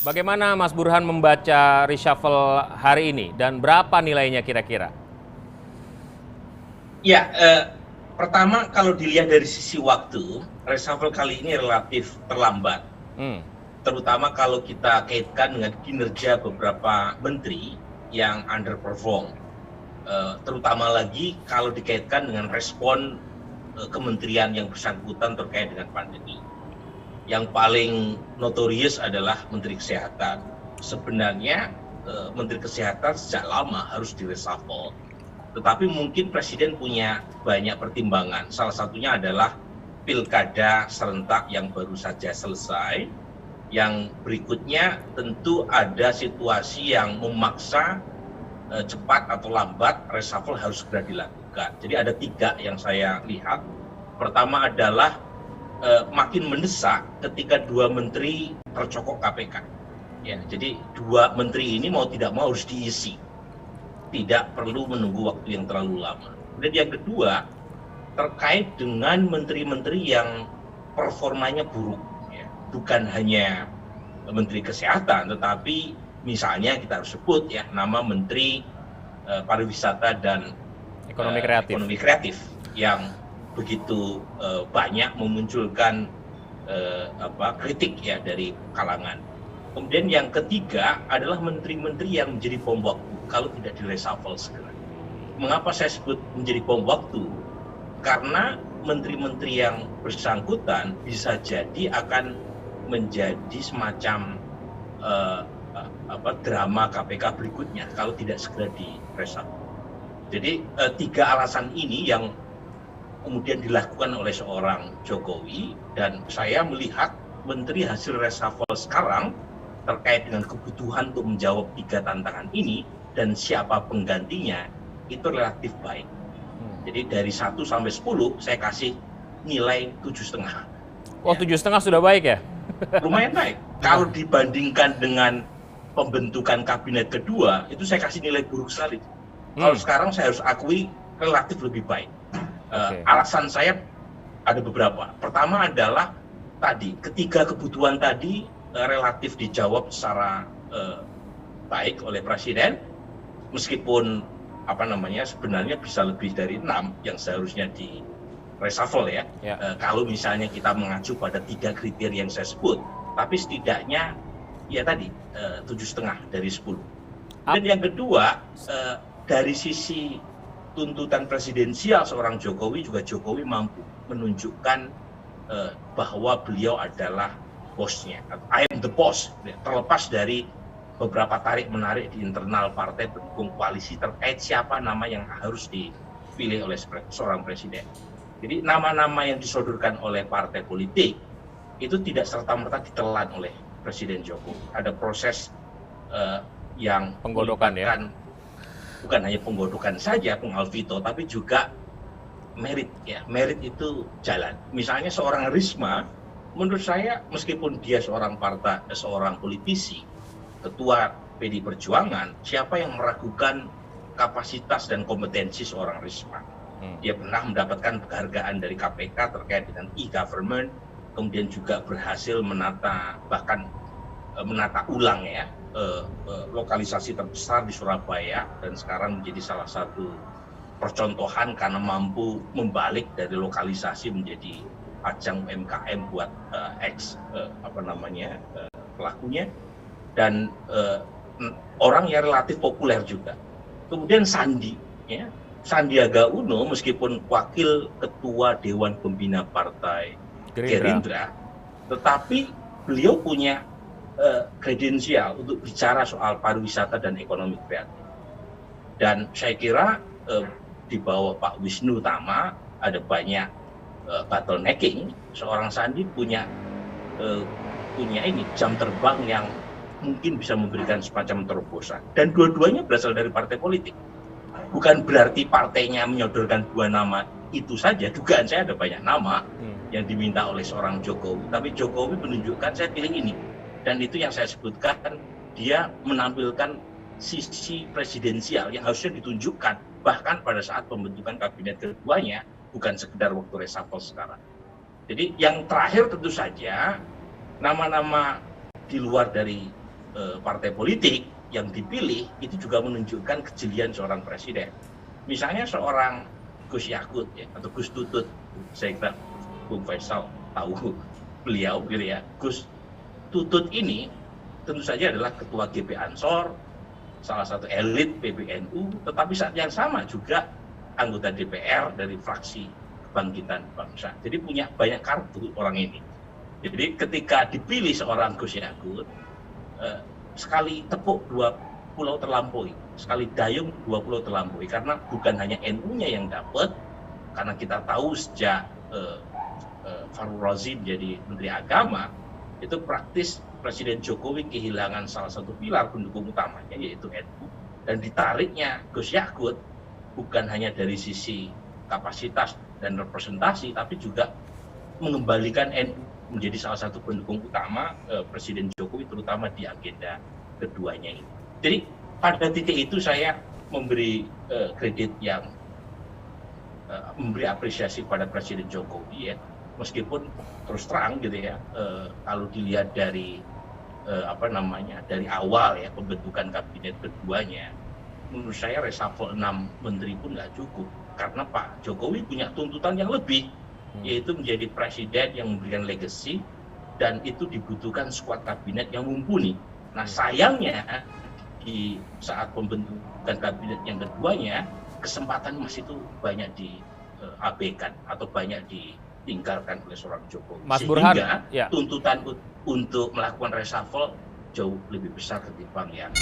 Bagaimana Mas Burhan membaca reshuffle hari ini dan berapa nilainya kira-kira? Ya, pertama kalau dilihat dari sisi waktu, reshuffle kali ini relatif terlambat. Terutama kalau kita kaitkan dengan kinerja beberapa menteri yang underperform. Terutama lagi kalau dikaitkan dengan respon kementerian yang bersangkutan terkait dengan pandemi. Yang paling notorious adalah Menteri Kesehatan. Sebenarnya Menteri Kesehatan sejak lama harus di-reshuffle. Tetapi mungkin Presiden punya banyak pertimbangan. Salah satunya adalah pilkada serentak yang baru saja selesai. Yang berikutnya tentu ada situasi yang memaksa cepat atau lambat reshuffle harus segera dilakukan. Jadi ada 3 yang saya lihat. Pertama adalah makin mendesak ketika 2 menteri tercokok KPK. Ya, jadi 2 menteri ini mau tidak mau harus diisi. Tidak perlu menunggu waktu yang terlalu lama. Dan yang kedua, terkait dengan menteri-menteri yang performanya buruk. Ya. Bukan hanya Menteri Kesehatan, tetapi misalnya kita harus sebut ya nama Menteri Pariwisata dan Ekonomi Kreatif yang begitu banyak memunculkan kritik ya dari kalangan. Kemudian yang ketiga adalah menteri-menteri yang menjadi bom waktu kalau tidak di-reshuffle segera. Mengapa saya sebut menjadi bom waktu? Karena menteri-menteri yang bersangkutan bisa jadi akan menjadi semacam drama KPK berikutnya kalau tidak segera di-reshuffle. Jadi 3 alasan ini yang kemudian dilakukan oleh seorang Jokowi, dan saya melihat menteri hasil reshuffle sekarang terkait dengan kebutuhan untuk menjawab 3 tantangan ini dan siapa penggantinya itu relatif baik. Jadi dari 1 sampai 10 saya kasih nilai 7,5. Oh, 7,5 sudah baik ya? Lumayan baik. Kalau dibandingkan dengan pembentukan kabinet kedua, itu saya kasih nilai buruk sekali. Kalau sekarang saya harus akui relatif lebih baik. Alasan saya ada beberapa. Pertama adalah tadi, ketiga kebutuhan tadi relatif dijawab secara baik oleh Presiden, meskipun sebenarnya bisa lebih dari 6 yang seharusnya di reshuffle ya. Kalau misalnya kita mengacu pada 3 kriteria yang saya sebut, tapi setidaknya ya tadi 7,5 dari 10. Dan yang kedua, dari sisi tuntutan presidensial seorang Jokowi juga Jokowi mampu menunjukkan bahwa beliau adalah bosnya. I am the boss. Terlepas dari beberapa tarik-menarik di internal partai pendukung koalisi terkait siapa nama yang harus dipilih oleh seorang presiden. Jadi nama-nama yang disodorkan oleh partai politik itu tidak serta-merta ditelan oleh Presiden Jokowi. Ada proses yang penggodokan ya. Bukan hanya penggodokan saja, Bung Alvito, tapi juga merit ya. Merit itu jalan. Misalnya seorang Risma, menurut saya meskipun dia seorang politisi, ketua PD Perjuangan, siapa yang meragukan kapasitas dan kompetensi seorang Risma? Dia pernah mendapatkan penghargaan dari KPK terkait dengan e-government, kemudian juga berhasil menata ulang ya lokalisasi terbesar di Surabaya, dan sekarang menjadi salah satu percontohan karena mampu membalik dari lokalisasi menjadi ajang UMKM buat pelakunya, dan orang yang relatif populer juga. Kemudian Sandiaga Uno meskipun wakil ketua Dewan Pembina Partai Gerindra, tetapi beliau punya kredensial untuk bicara soal pariwisata dan ekonomi kreatif. Dan saya kira di bawah Pak Wisnu Tama ada banyak bottlenecking. Seorang Sandi punya jam terbang yang mungkin bisa memberikan semacam terobosan. Dan dua-duanya berasal dari partai politik. Bukan berarti partainya menyodorkan 2 nama itu saja. Dugaan saya ada banyak nama yang diminta oleh seorang Jokowi. Tapi Jokowi menunjukkan saya pilih ini. Dan itu yang saya sebutkan, dia menampilkan sisi presidensial yang harusnya ditunjukkan bahkan pada saat pembentukan kabinet keduanya, bukan sekedar waktu reshuffle sekarang. Jadi yang terakhir tentu saja nama-nama di luar dari partai politik yang dipilih itu juga menunjukkan kejelian seorang presiden. Misalnya seorang Gus Yakut ya, atau Gus Tutut, saya kira Bung Faisal tahu beliau gitu ya. Gus Tutut ini tentu saja adalah ketua GP Ansor, salah satu elit PBNU, tetapi saat yang sama juga anggota DPR dari fraksi Kebangkitan Bangsa. Jadi punya banyak kartu orang ini. Jadi ketika dipilih seorang Gus Yakut, sekali tepuk 2 pulau terlampaui, sekali dayung 2 pulau terlampaui, karena bukan hanya NU-nya yang dapat, karena kita tahu sejak Farul Razi menjadi Menteri Agama, itu praktis Presiden Jokowi kehilangan salah satu pilar pendukung utamanya, yaitu NU, dan ditariknya Gus Yakut bukan hanya dari sisi kapasitas dan representasi, tapi juga mengembalikan NU menjadi salah satu pendukung utama Presiden Jokowi, terutama di agenda keduanya ini. Jadi pada titik itu saya memberi kredit yang memberi apresiasi pada Presiden Jokowi ya, meskipun terus terang gitu ya, kalau dilihat dari dari awal ya pembentukan kabinet keduanya, menurut saya reshuffle 6 menteri pun nggak cukup, karena Pak Jokowi punya tuntutan yang lebih, yaitu menjadi presiden yang memberikan legacy, dan itu dibutuhkan skuad kabinet yang mumpuni. Nah sayangnya di saat pembentukan kabinet yang keduanya, kesempatan masih itu banyak diabaikan atau banyak ditinggalkan oleh seorang Jokowi. Mas Burhan, sehingga ya. tuntutan untuk melakukan reshuffle jauh lebih besar ketimbang yang